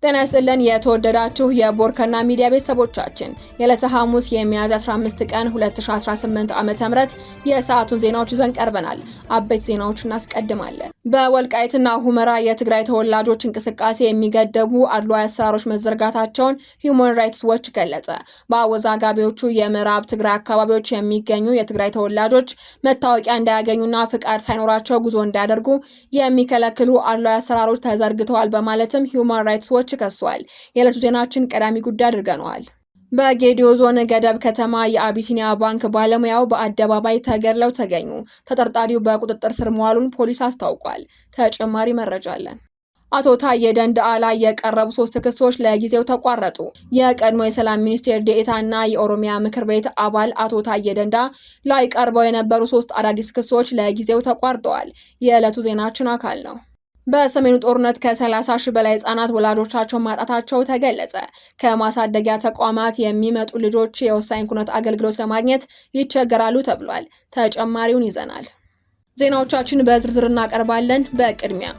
ጤና ይስጥልን የተወደዳችሁ የቦርከና ሚዲያ ቤተሰቦቻችን የዕለተ ሐሙስ የሚያዝያ 15 ቀን 2018 ዓ.ም የሰዓቱን ዜናዎች ይዘን ቀርበናል። አበይት ዜናዎችን እናስቀድማለን። በወልቃይትና ሁመራ የትግራይ ተወላጆች እንቅስቃሴ የሚገደቡ አድሏዊ አሰራሮች መዘርጋታቸውን ሂውማን ራይትስ ዎች ገለጸ። በአወዛጋቢዎቹ የምዕራብ ትግራይ አካባቢዎች የሚገኙ የትግራይ ተወላጆች መታወቂያ እንዳያገኙና ፍቃድ ሳይኖራቸው ጉዞ እንዳያደርጉ የሚከለክሉ አድሏዊ አሰራሮች ተዘርግተዋል በማለትም ሂውማን ራይትስ ዎች ከሷል። የዕለቱ ዜናችን ቀዳሚ ጉዳይ አድርገናል። በጌዲዮ ዞን ገደብ ከተማ የአቢሲኒያ ባንክ ባለሙያው በአደባባይ ተገድለው ተገኙ። ተጠርጣሪው በቁጥጥር ስር መዋሉን ፖሊስ አስታውቋል። ተጨማሪ መረጃ አለን። አቶ ታዬ ደንደአ ላይ የቀረቡ 3 ክሶች ለጊዜው ተቋረጡ። የቀድሞ የሰላም ሚኒስቴር ዴኤታና የኦሮሚያ ምክር ቤት አባል አቶ ታዬ ደንደአ ላይ ቀርበው የነበሩ 3 አዳዲስ ክሶች ለጊዜው ተቋርጠዋል። የዕለቱ ዜናችን አካል ነው። በሰሜኑ ጦርነት ከ30 ሺህ በላይ ህጻናት ወላጆቻቸውን ማጣታቸው ተገለጸ። ከማሳደጊያ ተቋማት የሚመጡ ልጆች የወሳኝ ኩነት አገልግሎት ለማግኘት ይቸገራሉ ተብሏል። ተጨማሪውን ይዘናል። ዜናዎቻችን በዝርዝር እናቀርባለን። በቅድሚያ